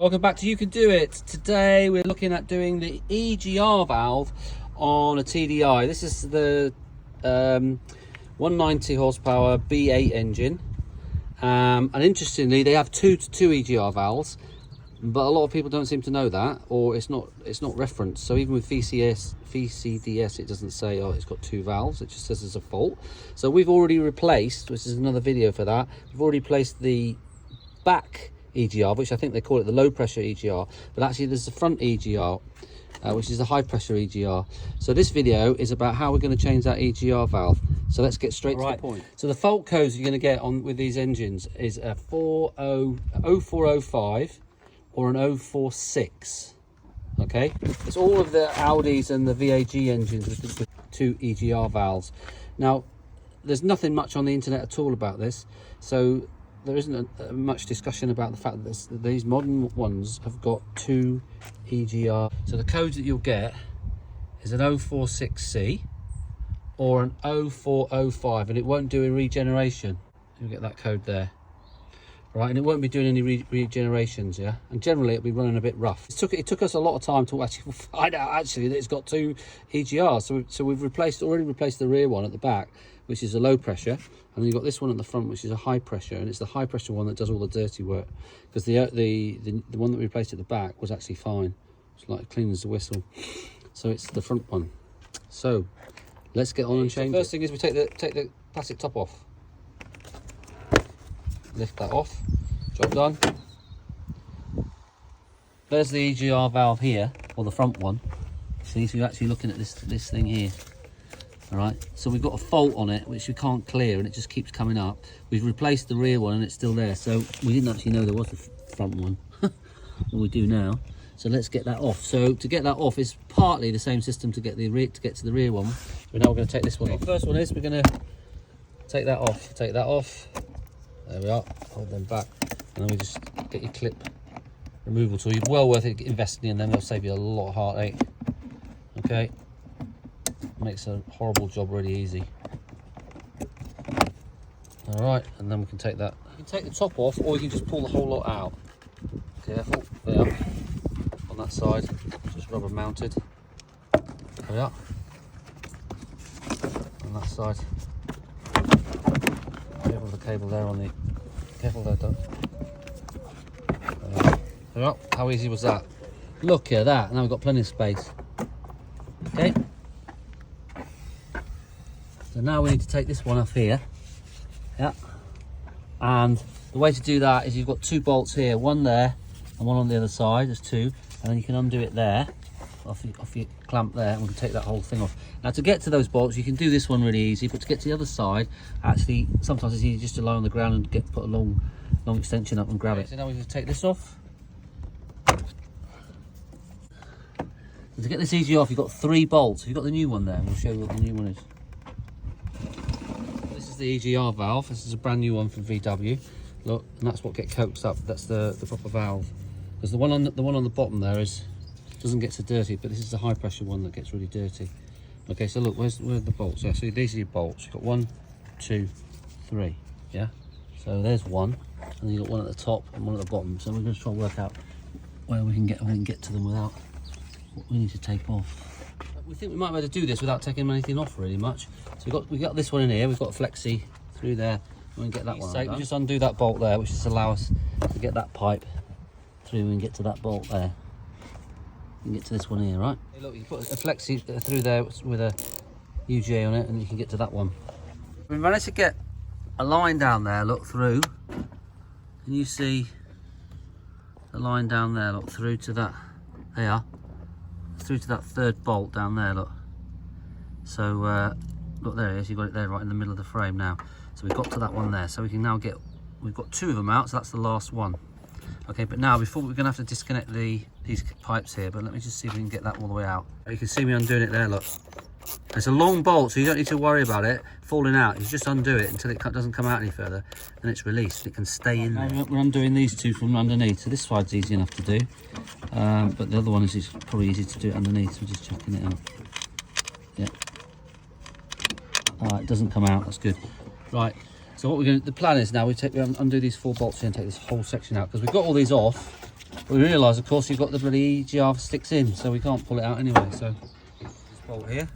Welcome back to You Can Do It. Today we're looking at doing the EGR valve on a TDI. This is the 190 horsepower B8 engine, and interestingly they have two EGR valves, but a lot of people don't seem to know that, or it's not referenced. So even with VCDS it doesn't say, oh, it's got two valves, it just says there's a fault. So we've already replaced, which is another video for that, we've already replaced the back EGR, which I think they call it the low pressure EGR, but actually there's the front EGR, which is the high pressure EGR. So this video is about how we're going to change that EGR valve. So let's get straight to the point. So the fault codes you're going to get on with these engines is a 0405 or an 046. Okay, it's all of the Audis and the VAG engines with the two EGR valves. Now there's nothing much on the internet at all about this, so there isn't much discussion about the fact that these modern ones have got two EGR. So the codes that you'll get is an 046C or an 0405, and it won't do a regeneration. You'll get that code there, right? And it won't be doing any regenerations, yeah. And generally it'll be running a bit rough. It took us a lot of time to actually find out actually that it's got two EGRs. So we've already replaced the rear one at the back, which is a low pressure, and you've got this one at the front, which is a high pressure, and it's the high pressure one that does all the dirty work, because the one that we replaced at the back was actually fine. It's like clean as a whistle. So it's the front one. So let's get on and change it. First thing is we take the plastic top off. Lift that off. Job done. There's the EGR valve here, or the front one. See, so you're actually looking at this thing here. All right, so we've got a fault on it which we can't clear, and it just keeps coming up. We've replaced the rear one and it's still there, so we didn't actually know there was a front one. Well, we do now. So let's get that off. So to get that off is partly the same system to get to the rear one. So now we're going to take this one off. The first one is we're going to take that off. Take that off. There we are. Hold them back, and then we just get your clip removal tool. You're well worth it investing in them. They'll save you a lot of heartache. Okay. Makes a horrible job really easy. All right, and then we can take that. You can take the top off, or you can just pull the whole lot out. Careful, there. On that side, just rubber mounted. There we are. On that side. Careful with the cable there on the. Careful there, Doug. There we are. How easy was that? Look at that. Now we've got plenty of space. Okay. So now we need to take this one off here, yeah, and the way to do that is you've got two bolts here, one there and one on the other side. There's two, and then you can undo it there, off your clamp there, and we can take that whole thing off. Now to get to those bolts you can do this one really easy, but to get to the other side, actually sometimes it's easy just to lie on the ground and put a long extension up and grab it. So now we can take this off. And to get this easy off, you've got three bolts. You've got the new one there, we'll show you what the new one is. The EGR valve. This is a brand new one from VW. Look, and that's what gets coaxed up. That's the proper valve. Because the one on the bottom there doesn't get so dirty, but this is the high pressure one that gets really dirty. Okay, so look, where are the bolts? Yeah, so these are your bolts. You've got 1, 2, 3. Yeah. So there's one, and then you've got one at the top and one at the bottom. So we're going to try and work out where we can get to them without what we need to take off. We think we might be able to do this without taking anything off really much. So we've got this one in here, we've got a flexi through there, we can get that one. We just undo that bolt there, which just allows us to get that pipe through and get to that bolt there. You can get to this one here, right? Hey, look, you put a flexi through there with a UGA on it, and you can get to that one. We managed to get a line down there, look through, and you see the line down there, look through to that, there. Through to that third bolt down there, look. So look, there it is. You've got it there right in the middle of the frame now. So we've got to that one there, so we can now we've got two of them out, so that's the last one. Okay, but now before we're gonna have to disconnect these pipes here, but let me just see if we can get that all the way out. You can see me undoing it there, look. It's a long bolt, so you don't need to worry about it falling out. You just undo it until it doesn't come out any further, and it's released. It can stay in there. We're undoing these two from underneath, so this side's easy enough to do, but the other one is probably easy to do it underneath. So we're just checking it out. Yeah. It doesn't come out. That's good. Right. So what we're going to, the plan is now we undo these four bolts here and take this whole section out, because we've got all these off. But we realise, of course, you've got the bloody EGR sticks in, so we can't pull it out anyway. So this bolt here,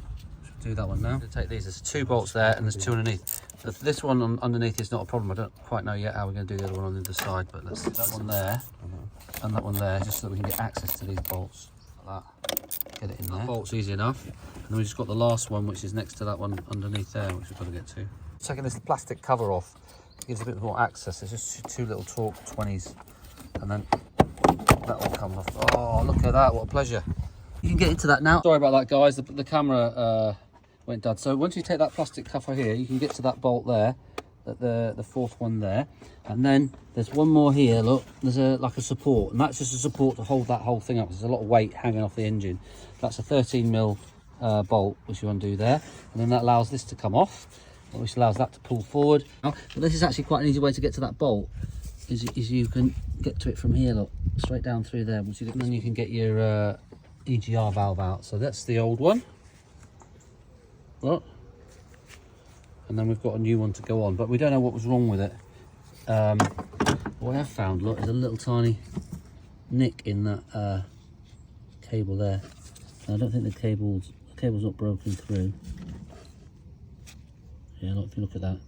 should do that one now. Take these. There's 2 bolts there, and there's 2 underneath. This one underneath is not a problem. I don't quite know yet how we're going to do the other one on the other side, but let's that one there and that one there, just so that we can get access to these bolts like that. Get it in there. Bolt's easy enough. And then we just got the last one, which is next to that one underneath there, which we've got to get to. Taking this plastic cover off, it gives a bit more access. There's just 2 little torque 20s, and then that will come off. Oh, look at that! What a pleasure. You can get into that now. Sorry about that, guys. The camera went dead. So once you take that plastic cover here, you can get to that bolt there, the 4th one there, and then there's one more here. Look, there's like a support, and that's just a support to hold that whole thing up. There's a lot of weight hanging off the engine. That's a 13mm bolt which you undo there, and then that allows this to come off, which allows that to pull forward. But this is actually quite an easy way to get to that bolt. Is you can get to it from here. Look, straight down through there. Once you get, then you can get your EGR valve out. So that's the old one. Look, and then we've got a new one to go on, but we don't know what was wrong with it. What I have found, look, is a little tiny nick in that cable there. I don't think the cable's not broken through. Yeah, look, if you look at that,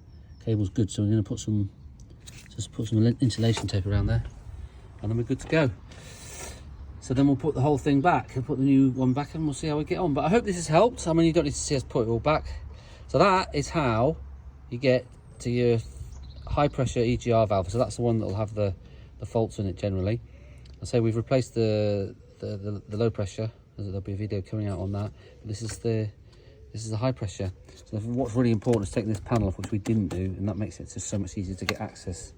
cable's good. So we're going to put some insulation tape around there, and then we're good to go. So then we'll put the whole thing back and put the new one back, and we'll see how we get on. But I hope this has helped. I mean, you don't need to see us put it all back. So that is how you get to your high pressure EGR valve. So that's the one that will have the faults in it generally. I say we've replaced the low pressure. There'll be a video coming out on that. But this is the high pressure. So what's really important is taking this panel off, which we didn't do, and that makes it just so much easier to get access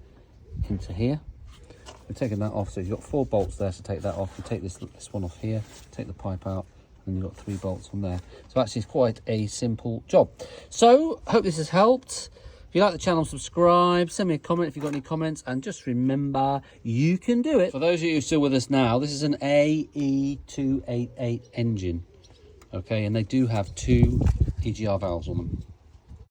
into here. We're taking that off, so you've got 4 bolts there, so take that off. You take this one off here, take the pipe out, and you've got 3 bolts on there. So actually it's quite a simple job. So hope this has helped. If you like the channel, subscribe, send me a comment if you've got any comments, and just remember, you can do it. For those of you who are still with us now, this is an AE288 engine. Okay, and they do have 2 EGR valves on them.